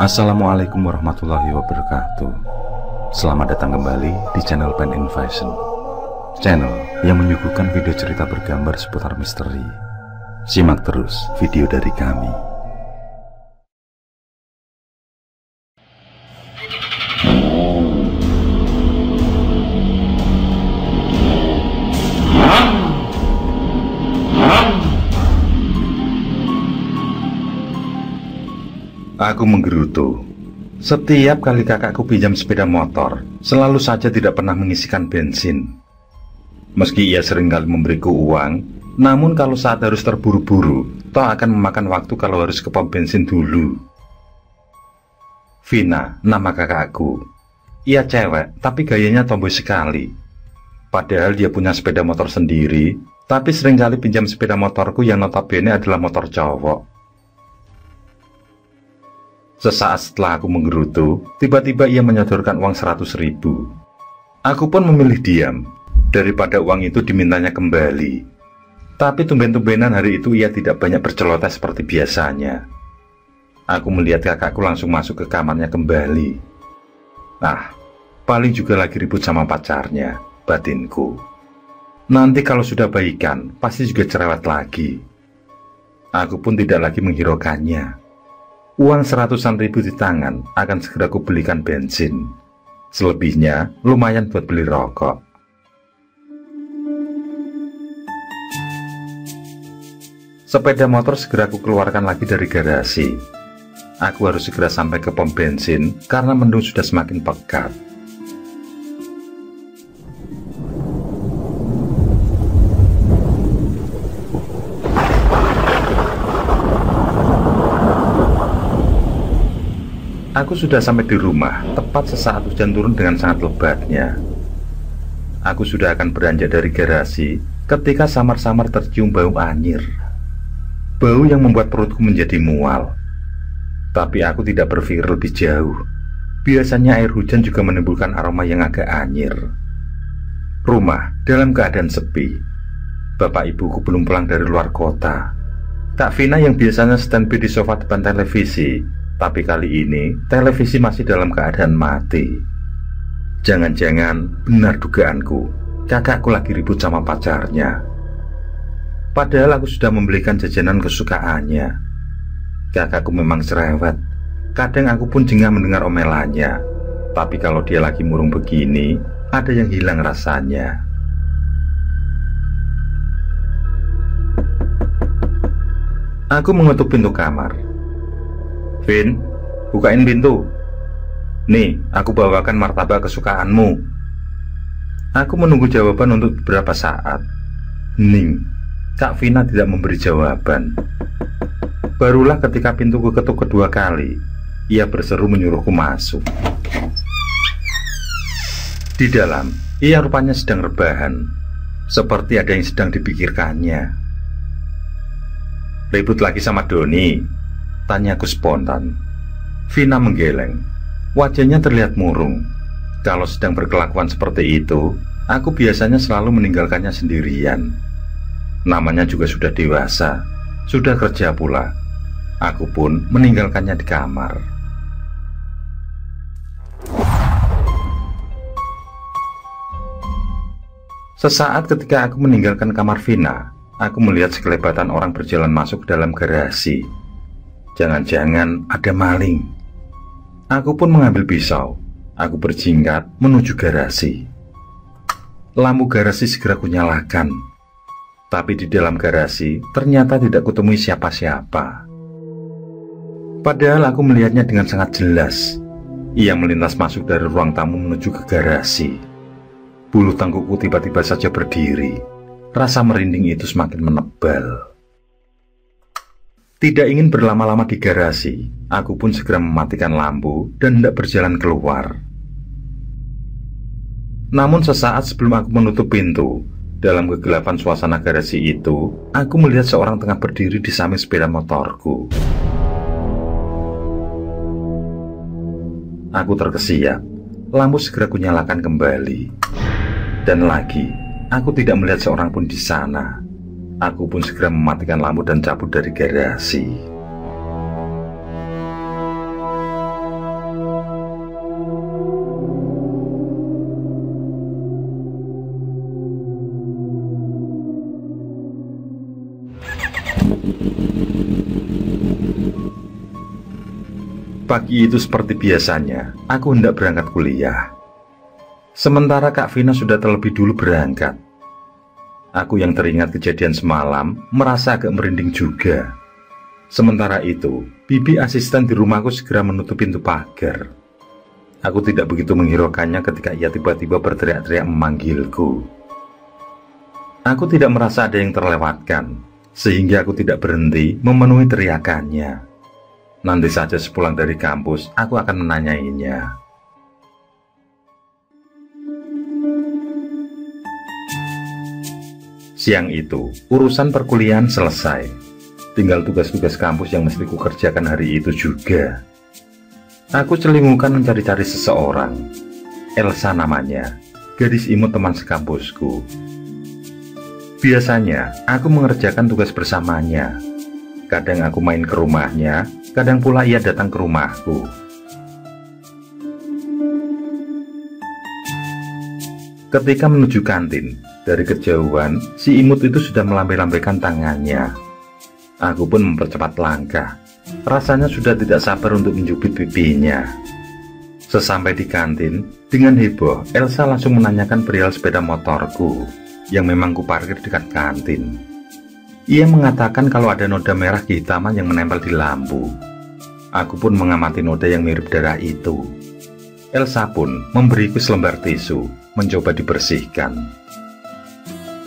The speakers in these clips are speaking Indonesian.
Assalamualaikum warahmatullahi wabarakatuh. Selamat datang kembali di channel Pen Invasion, channel yang menyuguhkan video cerita bergambar seputar misteri. Simak terus video dari kami. Aku menggerutu. Setiap kali kakakku pinjam sepeda motor, selalu saja tidak pernah mengisikan bensin. Meski ia seringkali memberiku uang, namun kalau saat harus terburu-buru, toh akan memakan waktu kalau harus ke pom bensin dulu. Vina, nama kakakku. Ia cewek, tapi gayanya tomboy sekali. Padahal dia punya sepeda motor sendiri, tapi seringkali pinjam sepeda motorku yang notabene adalah motor cowok. Sesaat setelah aku menggerutu, tiba-tiba ia menyodorkan uang 100.000. Aku pun memilih diam, daripada uang itu dimintanya kembali. Tapi tumben-tumbenan hari itu ia tidak banyak berceloteh seperti biasanya. Aku melihat kakakku langsung masuk ke kamarnya kembali. Ah, paling juga lagi ribut sama pacarnya, batinku. Nanti kalau sudah baikan, pasti juga cerewet lagi. Aku pun tidak lagi menghiraukannya. Uang 100.000 di tangan akan segera kubelikan bensin. Selebihnya lumayan buat beli rokok. Sepeda motor segera aku keluarkan lagi dari garasi. Aku harus segera sampai ke pom bensin karena mendung sudah semakin pekat. Aku sudah sampai di rumah, tepat sesaat hujan turun dengan sangat lebatnya. Aku sudah akan beranjak dari garasi, ketika samar-samar tercium bau anyir. Bau yang membuat perutku menjadi mual. Tapi aku tidak berpikir lebih jauh. Biasanya air hujan juga menimbulkan aroma yang agak anyir. Rumah dalam keadaan sepi. Bapak ibuku belum pulang dari luar kota. Kak Vina yang biasanya standby di sofa depan televisi, tapi kali ini, televisi masih dalam keadaan mati. Jangan-jangan benar dugaanku, kakakku lagi ribut sama pacarnya. Padahal aku sudah membelikan jajanan kesukaannya. Kakakku memang cerewet. Kadang aku pun jengah mendengar omelannya. Tapi kalau dia lagi murung begini, ada yang hilang rasanya. Aku mengetuk pintu kamar. Vin, bukain pintu. Nih, aku bawakan martabak kesukaanmu. Aku menunggu jawaban untuk beberapa saat. Hening, Kak Vina tidak memberi jawaban. Barulah ketika pintuku ketuk kedua kali, ia berseru menyuruhku masuk. Di dalam, ia rupanya sedang rebahan. Seperti ada yang sedang dipikirkannya. Ribut lagi sama Doni? Tanyaku spontan. Vina menggeleng. Wajahnya terlihat murung. Kalau sedang berkelakuan seperti itu, aku biasanya selalu meninggalkannya sendirian. Namanya juga sudah dewasa, sudah kerja pula. Aku pun meninggalkannya di kamar. Sesaat ketika aku meninggalkan kamar Vina, aku melihat sekelebatan orang berjalan masuk ke dalam garasi. Jangan-jangan ada maling. Aku pun mengambil pisau. Aku berjingkat menuju garasi. Lampu garasi segera kunyalakan. Tapi di dalam garasi ternyata tidak kutemui siapa-siapa. Padahal aku melihatnya dengan sangat jelas. Ia melintas masuk dari ruang tamu menuju ke garasi. Bulu tengkukku tiba-tiba saja berdiri. Rasa merinding itu semakin menebal. Tidak ingin berlama-lama di garasi, aku pun segera mematikan lampu dan hendak berjalan keluar. Namun sesaat sebelum aku menutup pintu, dalam kegelapan suasana garasi itu, aku melihat seorang tengah berdiri di samping sepeda motorku. Aku terkesiap, lampu segera kunyalakan kembali. Dan lagi, aku tidak melihat seorang pun di sana. Aku pun segera mematikan lampu dan cabut dari garasi. Pagi itu seperti biasanya, aku hendak berangkat kuliah. Sementara Kak Vina sudah terlebih dulu berangkat. Aku yang teringat kejadian semalam merasa agak merinding juga. Sementara itu, bibi asisten di rumahku segera menutup pintu pagar. Aku tidak begitu menghiraukannya ketika ia tiba-tiba berteriak-teriak memanggilku. Aku tidak merasa ada yang terlewatkan, sehingga aku tidak berhenti memenuhi teriakannya. Nanti saja sepulang dari kampus, aku akan menanyainya. Siang itu, urusan perkuliahan selesai. Tinggal tugas-tugas kampus yang mesti kukerjakan hari itu juga. Aku celingukan mencari-cari seseorang. Elsa namanya, gadis imut teman sekampusku. Biasanya, aku mengerjakan tugas bersamanya. Kadang aku main ke rumahnya, kadang pula ia datang ke rumahku. Ketika menuju kantin, dari kejauhan, si imut itu sudah melambai-lambaikan tangannya. Aku pun mempercepat langkah. Rasanya sudah tidak sabar untuk mencubit pipinya. Sesampai di kantin, dengan heboh, Elsa langsung menanyakan perihal sepeda motorku, yang memang kuparkir dekat kantin. Ia mengatakan kalau ada noda merah kehitaman yang menempel di lampu. Aku pun mengamati noda yang mirip darah itu. Elsa pun memberiku selembar tisu, mencoba dibersihkan.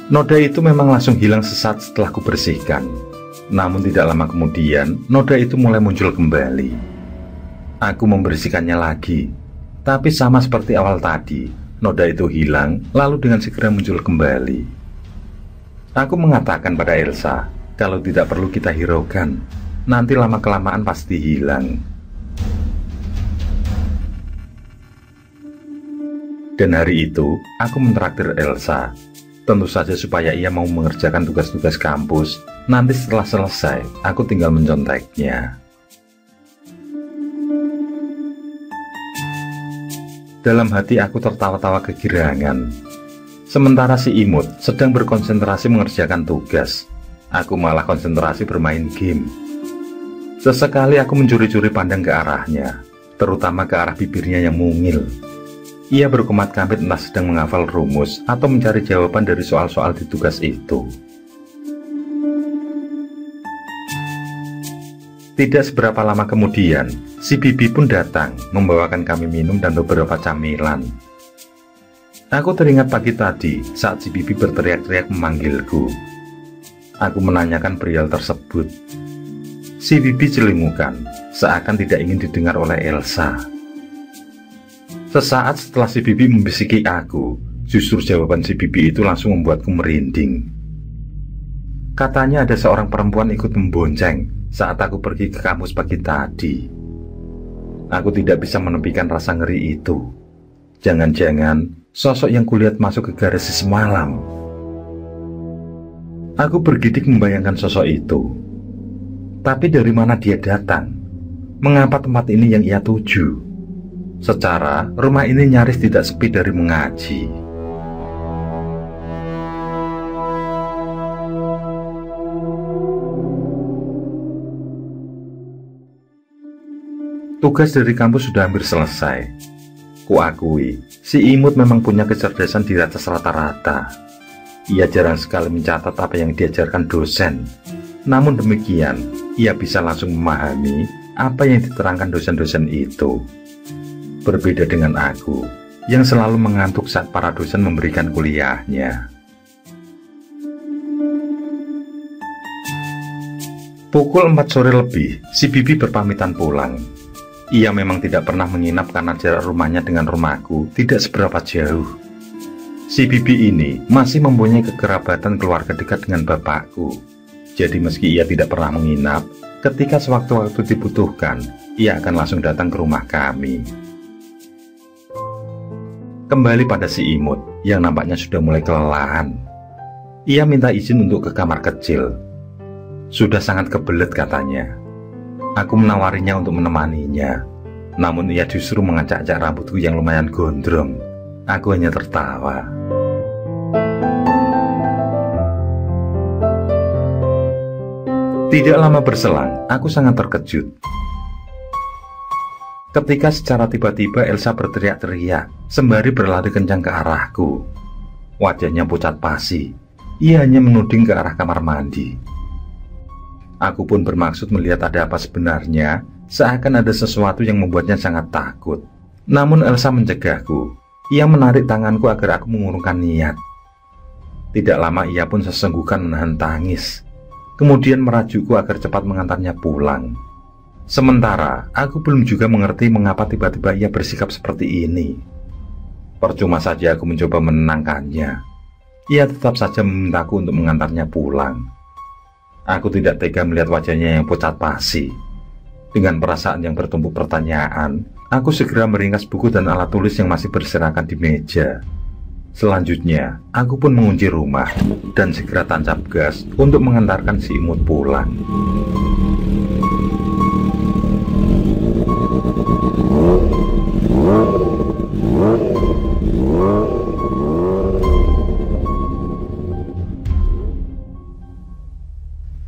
Noda itu memang langsung hilang sesaat setelah kubersihkan. Namun tidak lama kemudian, noda itu mulai muncul kembali. Aku membersihkannya lagi, tapi sama seperti awal tadi, noda itu hilang, lalu dengan segera muncul kembali. Aku mengatakan pada Elsa, kalau tidak perlu kita hiraukan, nanti lama-kelamaan pasti hilang. Dan hari itu, aku mentraktir Elsa, tentu saja supaya ia mau mengerjakan tugas-tugas kampus. Nanti setelah selesai, aku tinggal menconteknya. Dalam hati aku tertawa-tawa kegirangan. Sementara si imut sedang berkonsentrasi mengerjakan tugas, aku malah konsentrasi bermain game. Sesekali aku mencuri-curi pandang ke arahnya, terutama ke arah bibirnya yang mungil. Ia berkemat-kamit entah sedang menghafal rumus atau mencari jawaban dari soal-soal di tugas itu. Tidak seberapa lama kemudian, si bibi pun datang membawakan kami minum dan beberapa camilan. Aku teringat pagi tadi saat si bibi berteriak-teriak memanggilku. Aku menanyakan perihal tersebut. Si bibi celingukan, seakan tidak ingin didengar oleh Elsa. Sesaat setelah si bibi membisiki aku, justru jawaban si bibi itu langsung membuatku merinding. Katanya ada seorang perempuan ikut membonceng saat aku pergi ke kampus pagi tadi. Aku tidak bisa menepikan rasa ngeri itu. Jangan-jangan sosok yang kulihat masuk ke garasi semalam. Aku bergidik membayangkan sosok itu. Tapi dari mana dia datang? Mengapa tempat ini yang ia tuju? Secara, rumah ini nyaris tidak sepi dari mengaji. Tugas dari kampus sudah hampir selesai. Kuakui, si imut memang punya kecerdasan di atas rata-rata. Ia jarang sekali mencatat apa yang diajarkan dosen. Namun demikian, ia bisa langsung memahami apa yang diterangkan dosen-dosen itu. Berbeda dengan aku, yang selalu mengantuk saat para dosen memberikan kuliahnya. Pukul 4 sore lebih, si bibi berpamitan pulang. Ia memang tidak pernah menginap karena jarak rumahnya dengan rumahku tidak seberapa jauh. Si bibi ini masih mempunyai kekerabatan keluarga dekat dengan bapakku. Jadi meski ia tidak pernah menginap, ketika sewaktu-waktu dibutuhkan, ia akan langsung datang ke rumah kami. Kembali pada si imut yang nampaknya sudah mulai kelelahan. Ia minta izin untuk ke kamar kecil. Sudah sangat kebelet katanya. Aku menawarinya untuk menemaninya. Namun ia justru mengacak-acak rambutku yang lumayan gondrong. Aku hanya tertawa. Tidak lama berselang, aku sangat terkejut ketika secara tiba-tiba Elsa berteriak-teriak sembari berlari kencang ke arahku. Wajahnya pucat pasi. Ia hanya menuding ke arah kamar mandi. Aku pun bermaksud melihat ada apa sebenarnya, seakan ada sesuatu yang membuatnya sangat takut. Namun Elsa mencegahku. Ia menarik tanganku agar aku mengurungkan niat. Tidak lama ia pun sesenggukan menahan tangis, kemudian merajukku agar cepat mengantarnya pulang. Sementara aku belum juga mengerti mengapa tiba-tiba ia bersikap seperti ini. Percuma saja aku mencoba menenangkannya. Ia tetap saja memintaku untuk mengantarnya pulang. Aku tidak tega melihat wajahnya yang pucat pasi. Dengan perasaan yang bertumpuk pertanyaan, aku segera meringkas buku dan alat tulis yang masih berserakan di meja. Selanjutnya, aku pun mengunci rumah dan segera tancap gas untuk mengantarkan si imut pulang.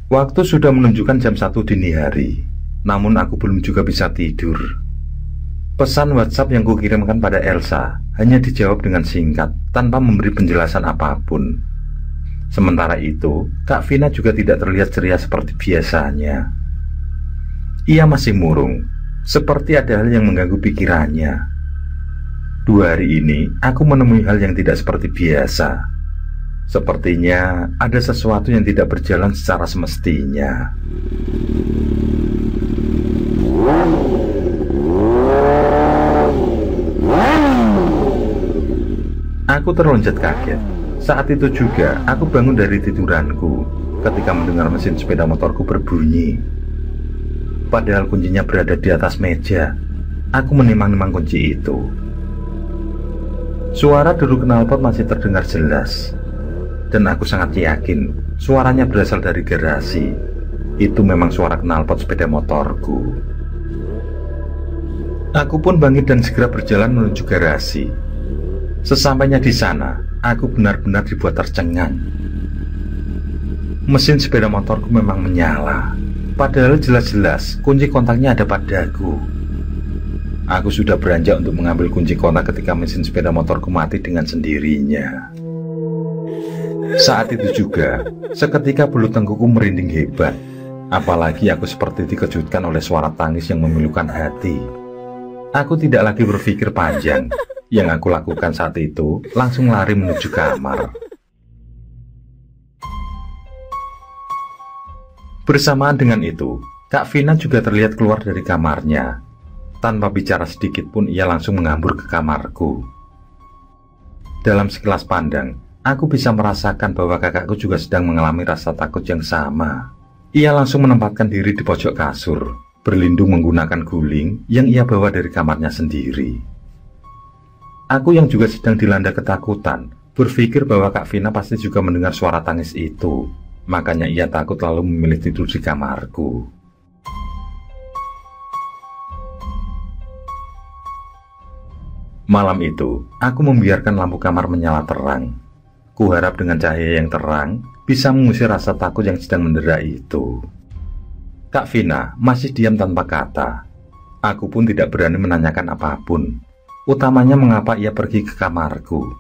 Waktu sudah menunjukkan jam 1 dini hari, namun aku belum juga bisa tidur. Pesan WhatsApp yang kukirimkan pada Elsa hanya dijawab dengan singkat, tanpa memberi penjelasan apapun. Sementara itu, Kak Vina juga tidak terlihat ceria seperti biasanya. Ia masih murung, seperti ada hal yang mengganggu pikirannya. 2 hari ini, aku menemui hal yang tidak seperti biasa. Sepertinya ada sesuatu yang tidak berjalan secara semestinya. Aku terlonjat kaget. Saat itu juga aku bangun dari tiduranku ketika mendengar mesin sepeda motorku berbunyi. Padahal kuncinya berada di atas meja. Aku menimang-nimang kunci itu. Suara deru knalpot masih terdengar jelas. Dan aku sangat yakin suaranya berasal dari garasi. Itu memang suara knalpot sepeda motorku. Aku pun bangkit dan segera berjalan menuju garasi. Sesampainya di sana, aku benar-benar dibuat tercengang. Mesin sepeda motorku memang menyala. Padahal jelas-jelas kunci kontaknya ada padaku. Aku sudah beranjak untuk mengambil kunci kontak ketika mesin sepeda motorku mati dengan sendirinya. Saat itu juga, seketika bulu tengkukku merinding hebat. Apalagi aku seperti dikejutkan oleh suara tangis yang memilukan hati. Aku tidak lagi berpikir panjang. Yang aku lakukan saat itu, langsung lari menuju kamar. Bersamaan dengan itu, Kak Vina juga terlihat keluar dari kamarnya. Tanpa bicara sedikit pun ia langsung mengambur ke kamarku. Dalam sekilas pandang, aku bisa merasakan bahwa kakakku juga sedang mengalami rasa takut yang sama. Ia langsung menempatkan diri di pojok kasur, berlindung menggunakan guling yang ia bawa dari kamarnya sendiri. Aku yang juga sedang dilanda ketakutan, berpikir bahwa Kak Vina pasti juga mendengar suara tangis itu. Makanya ia takut lalu memilih tidur di kamarku. Malam itu, aku membiarkan lampu kamar menyala terang. Kuharap dengan cahaya yang terang bisa mengusir rasa takut yang sedang mendera itu. Kak Vina masih diam tanpa kata. Aku pun tidak berani menanyakan apapun. Utamanya mengapa ia pergi ke kamarku.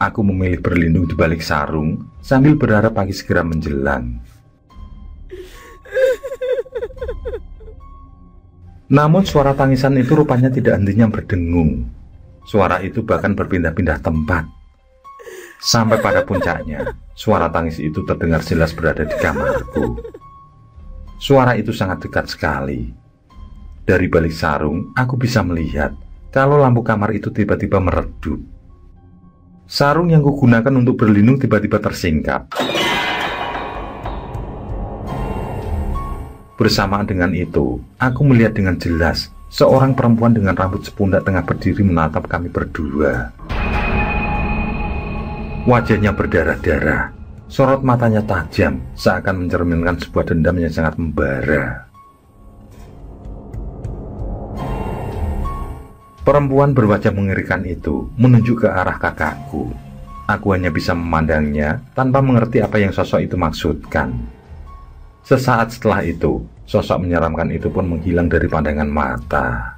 Aku memilih berlindung di balik sarung sambil berharap pagi segera menjelang. Namun suara tangisan itu rupanya tidak hentinya berdengung. Suara itu bahkan berpindah-pindah tempat. Sampai pada puncaknya, suara tangis itu terdengar jelas berada di kamarku. Suara itu sangat dekat sekali. Dari balik sarung, aku bisa melihat kalau lampu kamar itu tiba-tiba meredup. Sarung yang kugunakan untuk berlindung tiba-tiba tersingkap. Bersamaan dengan itu, aku melihat dengan jelas seorang perempuan dengan rambut sepundak tengah berdiri menatap kami berdua. Wajahnya berdarah-darah, sorot matanya tajam, seakan mencerminkan sebuah dendam yang sangat membara. Perempuan berwajah mengerikan itu menunjuk ke arah kakakku. Aku hanya bisa memandangnya tanpa mengerti apa yang sosok itu maksudkan. Sesaat setelah itu, sosok menyeramkan itu pun menghilang dari pandangan mata.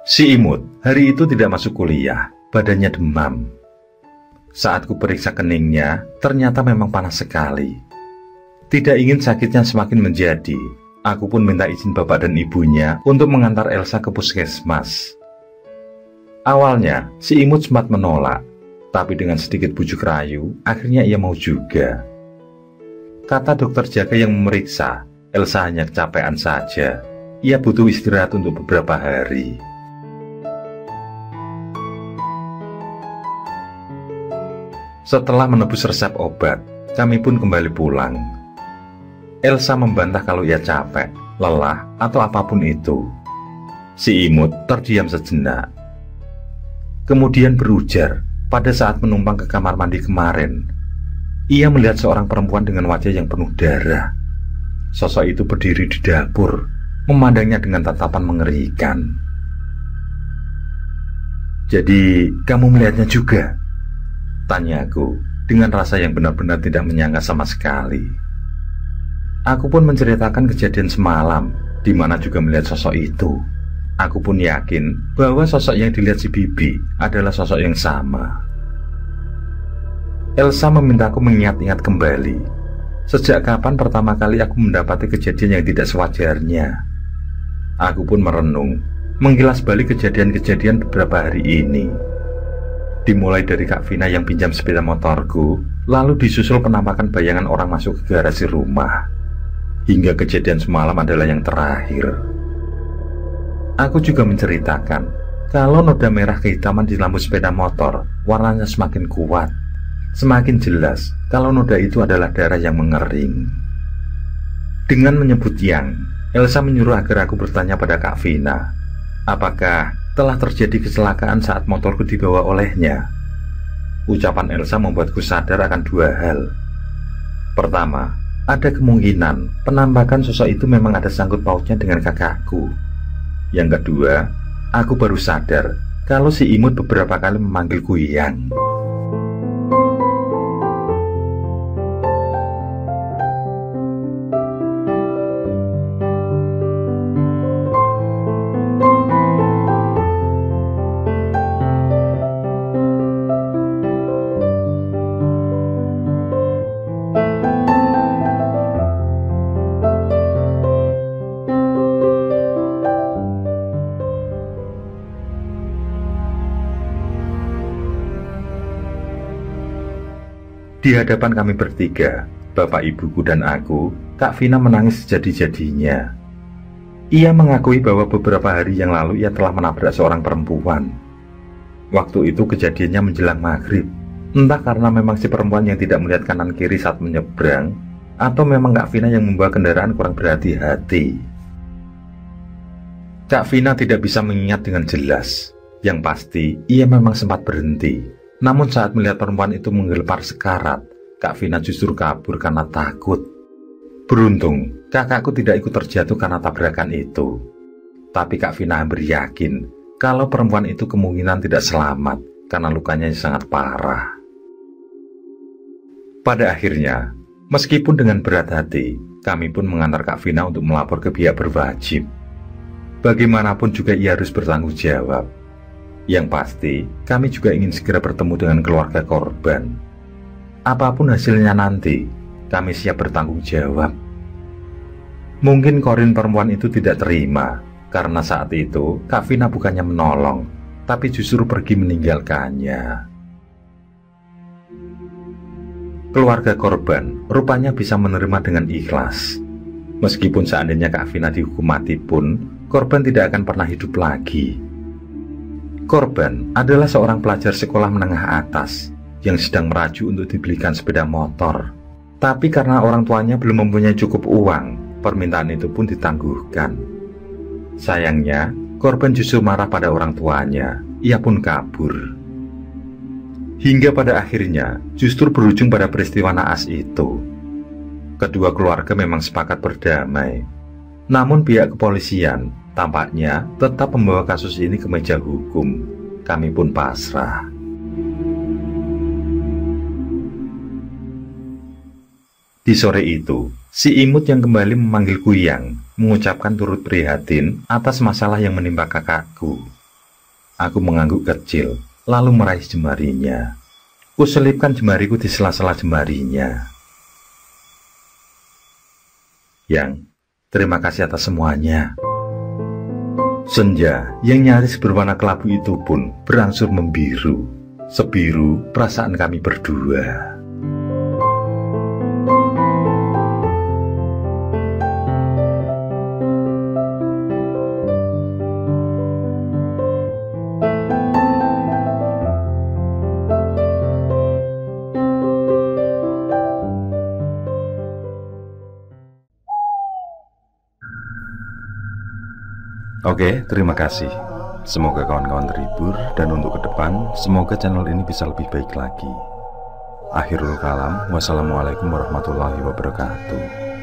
Si imut hari itu tidak masuk kuliah, badannya demam. Saat ku periksa keningnya, ternyata memang panas sekali. Tidak ingin sakitnya semakin menjadi, aku pun minta izin bapak dan ibunya untuk mengantar Elsa ke puskesmas. Awalnya, si imut sempat menolak, tapi dengan sedikit bujuk rayu, akhirnya ia mau juga. Kata dokter jaga yang memeriksa, Elsa hanya kecapean saja. Ia butuh istirahat untuk beberapa hari. Setelah menebus resep obat, kami pun kembali pulang. Elsa membantah kalau ia capek, lelah, atau apapun itu. Si imut terdiam sejenak. Kemudian berujar, pada saat menumpang ke kamar mandi kemarin, ia melihat seorang perempuan dengan wajah yang penuh darah. Sosok itu berdiri di dapur, memandangnya dengan tatapan mengerikan. "Jadi, kamu melihatnya juga?" tanyaku, dengan rasa yang benar-benar tidak menyangka sama sekali. Aku pun menceritakan kejadian semalam, di mana juga melihat sosok itu. Aku pun yakin bahwa sosok yang dilihat si Bibi adalah sosok yang sama. Elsa memintaku mengingat-ingat kembali. Sejak kapan pertama kali aku mendapati kejadian yang tidak sewajarnya? Aku pun merenung, mengilas balik kejadian-kejadian beberapa hari ini. Dimulai dari Kak Vina yang pinjam sepeda motorku, lalu disusul penampakan bayangan orang masuk ke garasi rumah, hingga kejadian semalam adalah yang terakhir. Aku juga menceritakan kalau noda merah kehitaman di lampu sepeda motor warnanya semakin kuat, semakin jelas kalau noda itu adalah darah yang mengering. Dengan menyebut yang, Elsa menyuruh agar aku bertanya pada Kak Vina, apakah telah terjadi kecelakaan saat motorku dibawa olehnya. Ucapan Elsa membuatku sadar akan dua hal. Pertama, ada kemungkinan penampakan sosok itu memang ada sangkut pautnya dengan kakakku. Yang kedua, aku baru sadar kalau si imut beberapa kali memanggilku Yang. Di hadapan kami bertiga, bapak ibuku dan aku, Kak Vina menangis sejadi-jadinya. Ia mengakui bahwa beberapa hari yang lalu ia telah menabrak seorang perempuan. Waktu itu kejadiannya menjelang maghrib. Entah karena memang si perempuan yang tidak melihat kanan kiri saat menyeberang, atau memang Kak Vina yang membawa kendaraan kurang berhati-hati. Kak Vina tidak bisa mengingat dengan jelas. Yang pasti, ia memang sempat berhenti. Namun saat melihat perempuan itu menggelepar sekarat, Kak Vina justru kabur karena takut. Beruntung, kakakku tidak ikut terjatuh karena tabrakan itu. Tapi Kak Vina hampir yakin kalau perempuan itu kemungkinan tidak selamat karena lukanya sangat parah. Pada akhirnya, meskipun dengan berat hati, kami pun mengantar Kak Vina untuk melapor ke pihak berwajib. Bagaimanapun juga ia harus bertanggung jawab. Yang pasti, kami juga ingin segera bertemu dengan keluarga korban. Apapun hasilnya nanti, kami siap bertanggung jawab. Mungkin Korin perempuan itu tidak terima, karena saat itu Kak Vina bukannya menolong, tapi justru pergi meninggalkannya. Keluarga korban rupanya bisa menerima dengan ikhlas. Meskipun seandainya Kak Vina dihukum mati pun, korban tidak akan pernah hidup lagi. Korban adalah seorang pelajar sekolah menengah atas yang sedang merajuk untuk dibelikan sepeda motor. Tapi karena orang tuanya belum mempunyai cukup uang, permintaan itu pun ditangguhkan. Sayangnya, korban justru marah pada orang tuanya. Ia pun kabur. Hingga pada akhirnya, justru berujung pada peristiwa naas itu. Kedua keluarga memang sepakat berdamai. Namun pihak kepolisian tampaknya tetap membawa kasus ini ke meja hukum. kami pun pasrah. Di sore itu, si imut yang kembali memanggil Kuyang mengucapkan turut prihatin atas masalah yang menimpa kakakku. Aku mengangguk kecil, lalu meraih jemarinya. Kuselipkan jemariku di sela-sela jemarinya. Yang, terima kasih atas semuanya. Senja yang nyaris berwarna kelabu itu pun berangsur membiru. Sebiru perasaan kami berdua. Oke, terima kasih. Semoga kawan-kawan terhibur, dan untuk ke depan, semoga channel ini bisa lebih baik lagi. Akhirul kalam, wassalamualaikum warahmatullahi wabarakatuh.